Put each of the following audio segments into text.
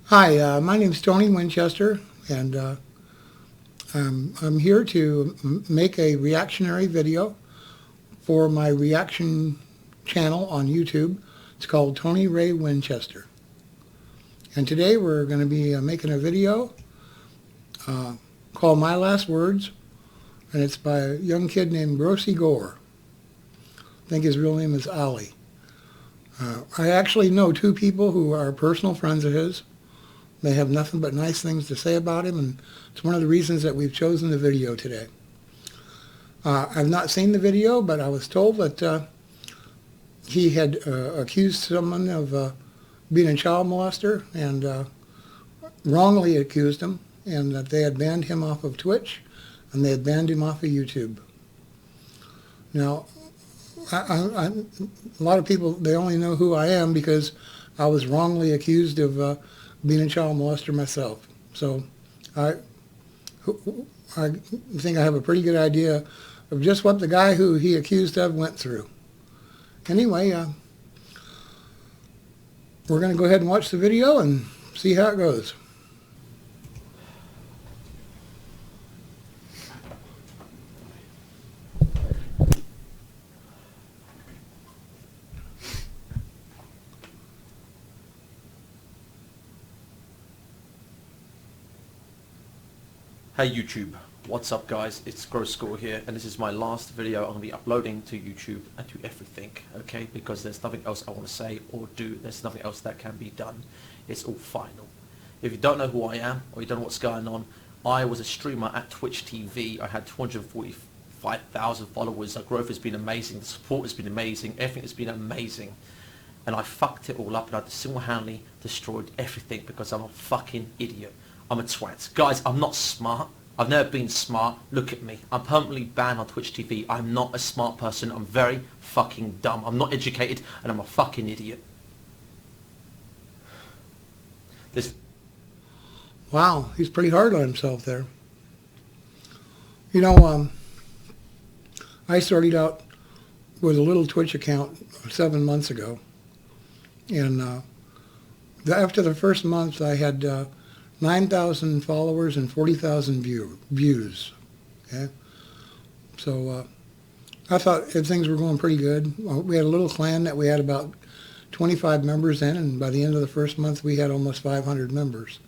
Hi, my name is Tony Winchester, and I'm here to make a reactionary video for my reaction channel on YouTube. It's called Tony Ray Winchester. And today we're going to be making a video called My Last Words, and it's by a young kid named Gore. I think his real name is Ali. I actually know two people who are personal friends of his. They have nothing but nice things to say about him, and it's one of the reasons that we've chosen the video today. I've not seen the video, but I was told that he had accused someone of being a child molester and wrongly accused him, and that they had banned him off of Twitch and they had banned him off of YouTube. Now, a lot of people, they only know who I am because I was wrongly accused of being a child molester myself. So I think I have a pretty good idea of just what the guy who he accused of went through. Anyway, we're going to go ahead and watch the video and see how it goes. Hey YouTube, what's up guys, it's Gore here, and this is my last video I'm going to be uploading to YouTube and to everything, okay, because there's nothing else I want to say or do, there's nothing else that can be done, it's all final. If you don't know who I am, or you don't know what's going on, I was a streamer at Twitch TV, I had 245,000 followers, our growth has been amazing, the support has been amazing, everything has been amazing, and I fucked it all up and I single-handedly destroyed everything because I'm a fucking idiot. I'm a twat. Guys, I'm not smart. I've never been smart. Look at me. I'm permanently banned on Twitch TV. I'm not a smart person. I'm very fucking dumb. I'm not educated and I'm a fucking idiot. Wow, he's pretty hard on himself there. You know, I started out with a little Twitch account 7 months ago. And after the first month, I had 9,000 followers and 40,000 views. Okay, so I thought things were going pretty good. We had a little clan that we had about 25 members in, and by the end of the first month, we had almost 500 members.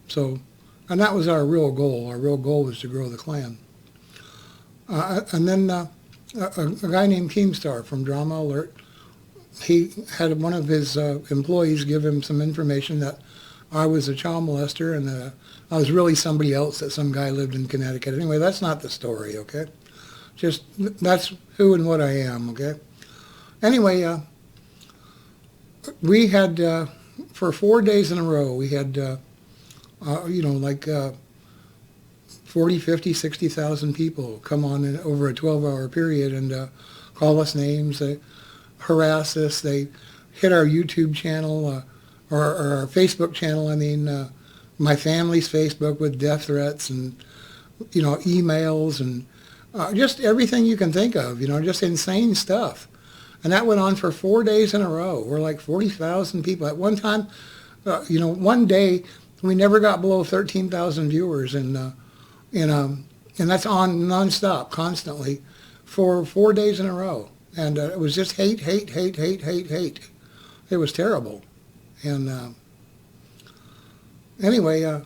So, and that was our real goal. Our real goal was to grow the clan. And then a guy named Keemstar from Drama Alert, he had one of his employees give him some information that I was a child molester and I was really somebody else, that some guy lived in Connecticut. Anyway, that's not the story, okay? Just, that's who and what I am, okay? Anyway, we had, for 4 days in a row, we had, you know, like 40, 50, 60,000 people come on in over a 12-hour period and call us names, they harass us, they hit our YouTube channel, or our Facebook channel, I mean, my family's Facebook with death threats and, you know, emails and just everything you can think of, you know, just insane stuff. And that went on for 4 days in a row. We're like 40,000 people. At one time, you know, one day we never got below 13,000 viewers, and that's on nonstop, constantly, for 4 days in a row. And it was just hate, hate, hate, hate, hate, hate. It was terrible. And anyway,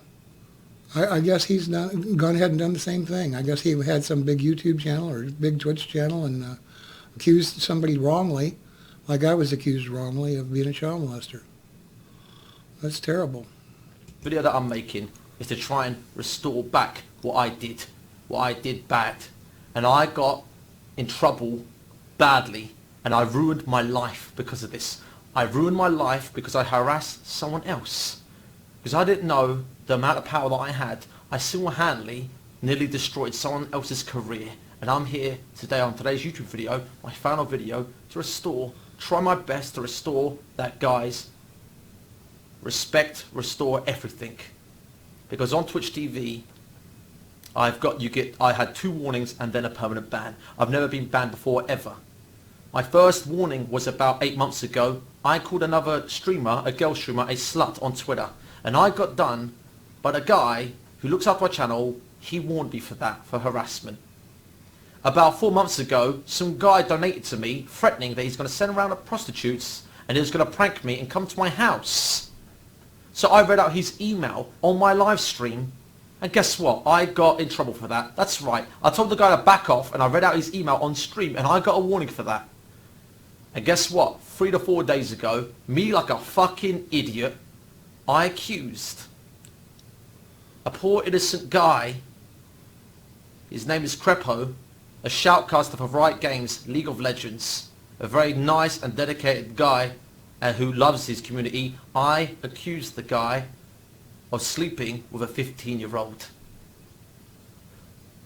I guess he's gone ahead and done the same thing. I guess he had some big YouTube channel or big Twitch channel and accused somebody wrongly, like I was accused wrongly, of being a child molester. That's terrible. The video that I'm making is to try and restore back what I did bad. And I got in trouble badly and I ruined my life because of this. I ruined my life because I harassed someone else. Because I didn't know the amount of power that I had, I single-handedly nearly destroyed someone else's career. And I'm here today on today's YouTube video, my final video, to try my best to restore that guy's respect, restore everything. Because on Twitch TV, I had 2 warnings and then a permanent ban. I've never been banned before, ever. My first warning was about 8 months ago. I called another streamer, a girl streamer, a slut on Twitter. And I got done by the guy who looks after my channel. He warned me for that, for harassment. About 4 months ago, some guy donated to me, threatening that he's going to send around the prostitutes and he was going to prank me and come to my house. So I read out his email on my live stream, and guess what? I got in trouble for that. That's right. I told the guy to back off, and I read out his email on stream, and I got a warning for that. And guess what? 3 to 4 days ago, me like a fucking idiot, I accused a poor innocent guy, his name is Crepo, a shoutcaster for Riot Games, League of Legends, a very nice and dedicated guy who loves his community. I accused the guy of sleeping with a 15-year-old.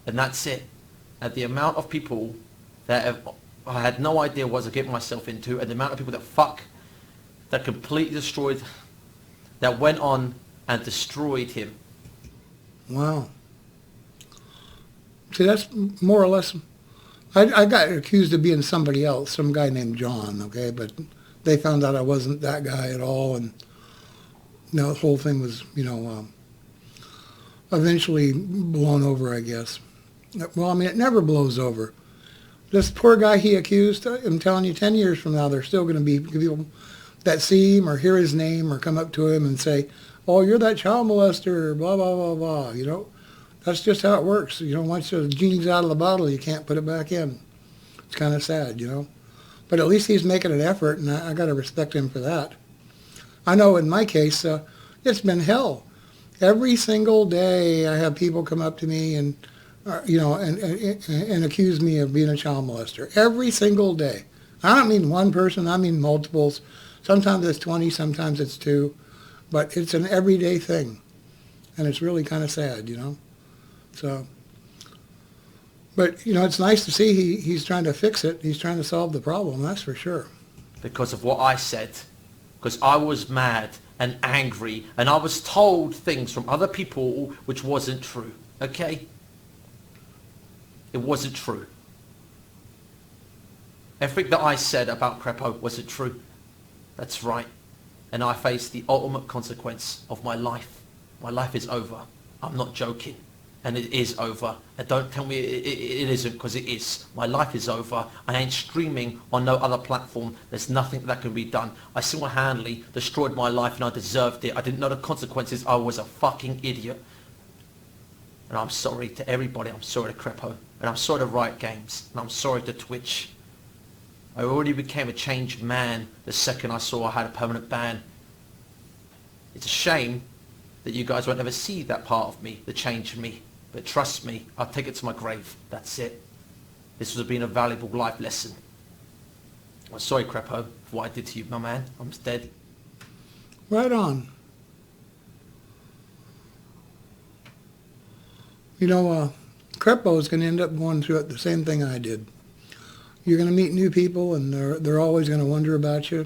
And that's it. And the amount of people that I had no idea what I was getting myself into, and the amount of people that completely destroyed, that went on and destroyed him. Wow. See, that's more or less... I got accused of being somebody else, some guy named John, okay? But they found out I wasn't that guy at all, and the whole thing was, eventually blown over, I guess. Well, I mean, it never blows over. This poor guy he accused, I'm telling you, 10 years from now, there's still going to be people that see him or hear his name or come up to him and say, oh, you're that child molester, blah, blah, blah, blah, That's just how it works. Once the genie's out of the bottle, you can't put it back in. It's kind of sad, But at least he's making an effort, and I got to respect him for that. I know in my case, it's been hell. Every single day I have people come up to me and, and accuse me of being a child molester. Every single day. I don't mean one person, I mean multiples. Sometimes it's 20, sometimes it's 2. But it's an everyday thing. And it's really kind of sad, So, but, it's nice to see he's trying to fix it. He's trying to solve the problem, that's for sure. Because of what I said. Because I was mad and angry, and I was told things from other people which wasn't true, okay? It wasn't true. Everything that I said about Crepo wasn't true. That's right. And I faced the ultimate consequence of my life. My life is over. I'm not joking. And it is over. And don't tell me it isn't, because it is. My life is over. I ain't streaming on no other platform. There's nothing that can be done. I single-handedly destroyed my life, and I deserved it. I didn't know the consequences. I was a fucking idiot. And I'm sorry to everybody. I'm sorry to Crepo. And I'm sorry to Riot Games. And I'm sorry to Twitch. I already became a changed man the second I saw I had a permanent ban. It's a shame that you guys won't ever see that part of me, the change in me. But trust me, I'll take it to my grave. That's it. This would have been a valuable life lesson. I'm sorry, Crepo, for what I did to you, my man. I'm dead. Right on. Crepo is going to end up going through it the same thing I did. You're going to meet new people, and they're always going to wonder about you.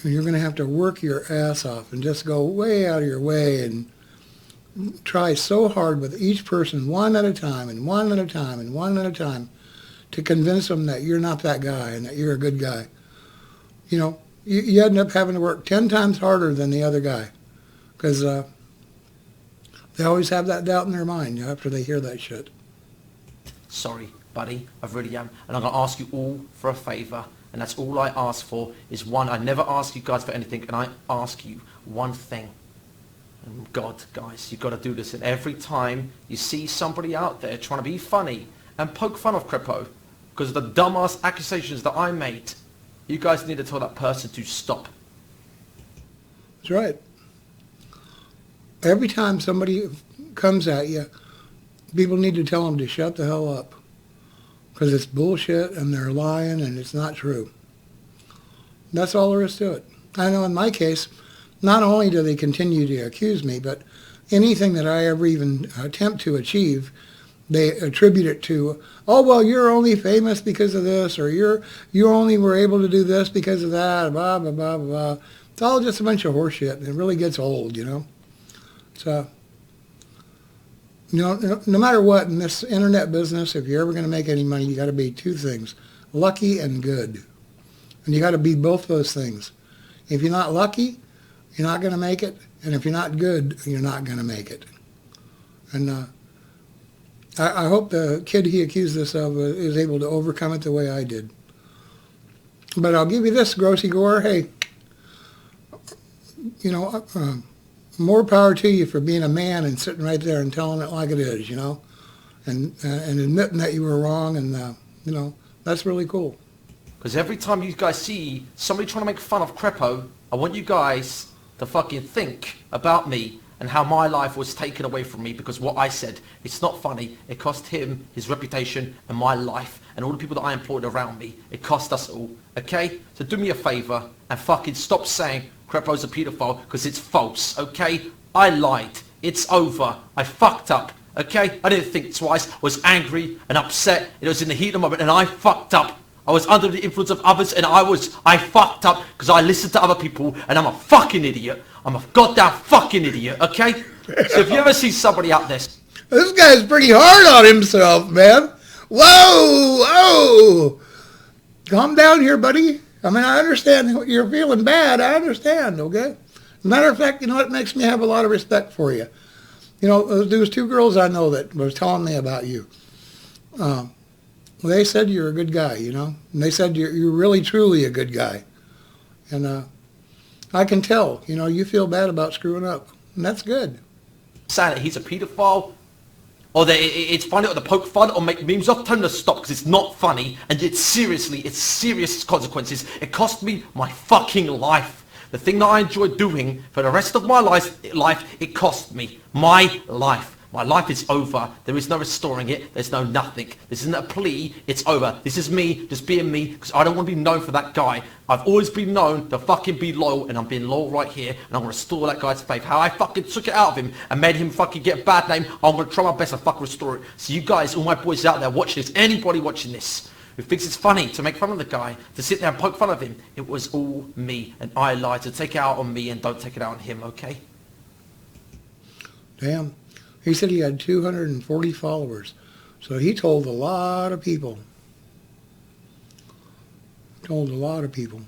And you're going to have to work your ass off and just go way out of your way and try so hard with each person, one at a time, and one at a time, and one at a time, to convince them that you're not that guy and that you're a good guy. You end up having to work 10 times harder than the other guy, because they always have that doubt in their mind after they hear that shit. Sorry, buddy, I really am. And I'm going to ask you all for a favour. And that's all I ask for is one. I never ask you guys for anything. And I ask you one thing. And God, guys, you've got to do this. And every time you see somebody out there trying to be funny and poke fun of Crepo because of the dumbass accusations that I made, you guys need to tell that person to stop. That's right. Every time somebody comes at you, people need to tell them to shut the hell up. Because it's bullshit and they're lying and it's not true. That's all there is to it. I know in my case, not only do they continue to accuse me, but anything that I ever even attempt to achieve, they attribute it to, oh, well, you're only famous because of this, or you only were able to do this because of that, blah, blah, blah, blah. It's all just a bunch of horseshit, and it really gets old, So, no matter what in this internet business, if you're ever going to make any money, you got to be 2 things, lucky and good. And you got to be both those things. If you're not lucky, you're not going to make it. And if you're not good, you're not going to make it. And I hope the kid he accused us of is able to overcome it the way I did. But I'll give you this, Grossy Gore. Hey, you know, more power to you for being a man and sitting right there and telling it like it is, you know, and admitting that you were wrong, and you know, that's really cool. Because every time you guys see somebody trying to make fun of Crepo, I want you guys to fucking think about me and how my life was taken away from me because what I said, it's not funny. It cost him his reputation and my life and all the people that I employed around me. It cost us all, okay? So do me a favor and fucking stop saying Crepo's a pedophile because it's false, okay? I lied. It's over. I fucked up, okay? I didn't think twice. I was angry and upset. It was in the heat of the moment and I fucked up. I was under the influence of others and I fucked up because I listened to other people and I'm a fucking idiot. I'm a goddamn fucking idiot, okay? So if you ever see somebody out there... This guy's pretty hard on himself, man. Whoa, whoa. Calm down here, buddy. I mean, I understand you're feeling bad. I understand, okay? Matter of fact, you know, it makes me have a lot of respect for you. You know, there was two girls I know that was telling me about you. They said you're a good guy, you know, and they said you're really, truly a good guy. And I can tell, you know, you feel bad about screwing up, and that's good. Saying that he's a pedophile, or that it's funny, or to poke fun, or make memes off, tell them to stop, because it's not funny, and it's serious consequences. It cost me my fucking life. The thing that I enjoy doing for the rest of my life, it cost me my life. My life is over. There is no restoring it. There's no nothing. This isn't a plea. It's over. This is me just being me because I don't want to be known for that guy. I've always been known to fucking be loyal, and I'm being loyal right here, and I'm going to restore that guy's faith. How I fucking took it out of him and made him fucking get a bad name, I'm going to try my best to fucking restore it. So you guys, all my boys out there watching this, anybody watching this who thinks it's funny to make fun of the guy, to sit there and poke fun of him, it was all me, and I lied. So take it out on me and don't take it out on him, okay? Damn. He said he had 240 followers. So he told a lot of people. Told a lot of people.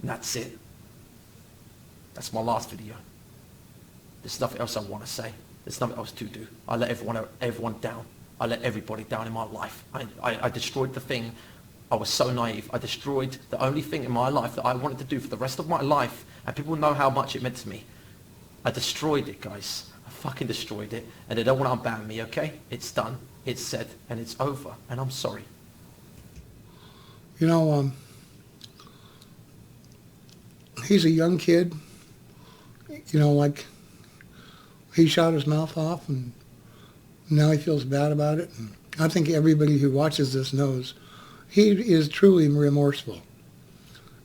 And that's it. That's my last video. There's nothing else I want to say. There's nothing else to do. I let everyone down. I let everybody down in my life. I destroyed the thing. I was so naive. I destroyed the only thing in my life that I wanted to do for the rest of my life, and people know how much it meant to me. I destroyed it, guys. I fucking destroyed it, and they don't want to unban me, okay? It's done, it's said, and it's over, and I'm sorry. You know, he's a young kid. You know, like, he shot his mouth off, and now he feels bad about it. And I think everybody who watches this knows he is truly remorseful.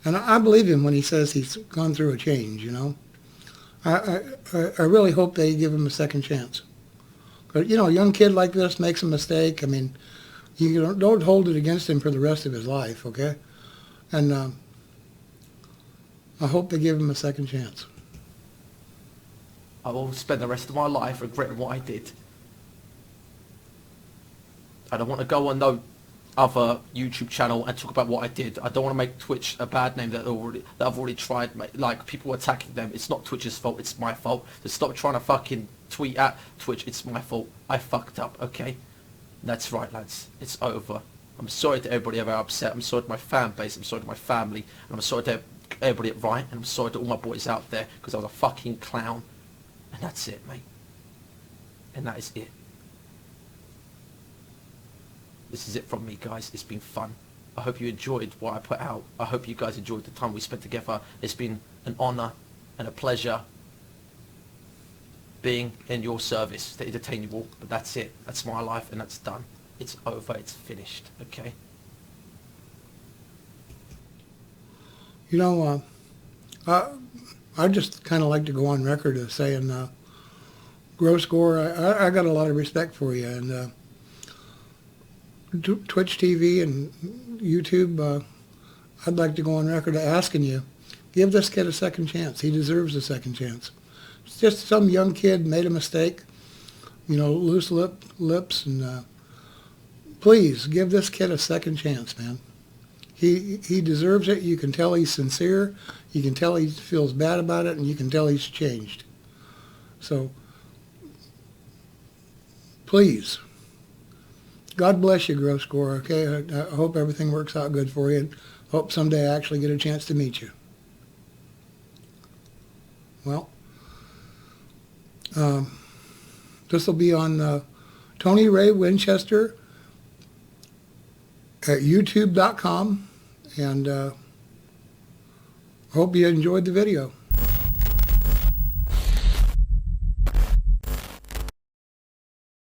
And I believe him when he says he's gone through a change, you know. I really hope they give him a second chance. But, you know, a young kid like this makes a mistake. I mean, you don't hold it against him for the rest of his life, okay? And I hope they give him a second chance. I will spend the rest of my life regretting what I did. I don't want to go on no other YouTube channel and talk about what I did. I don't want to make Twitch a bad name that I've already tried. Like, people attacking them. It's not Twitch's fault. It's my fault. So stop trying to fucking tweet at Twitch. It's my fault. I fucked up, okay? That's right, lads. It's over. I'm sorry to everybody ever upset. I'm sorry to my fan base. I'm sorry to my family. And I'm sorry to everybody at Right. And I'm sorry to all my boys out there because I was a fucking clown. And that's it, mate. And that is it. This is it from me, guys. It's been fun. I hope you enjoyed what I put out. I hope you guys enjoyed the time we spent together. It's been an honor and a pleasure being in your service to entertain you all. But that's it. That's my life, and that's done. It's over. It's finished. Okay? You know, I just kind of like to go on record as saying, Gross Gore, I got a lot of respect for you. And Twitch TV and YouTube, I'd like to go on record asking you, give this kid a second chance. He deserves a second chance. It's just some young kid made a mistake, you know, loose lips, and please give this kid a second chance, man. He deserves it. You can tell he's sincere. You can tell he feels bad about it, and you can tell he's changed. So, please, God bless you, Gross Gore, okay? I hope everything works out good for you, and hope someday I actually get a chance to meet you. Well, this will be on Tony Ray Winchester at youtube.com, and hope you enjoyed the video.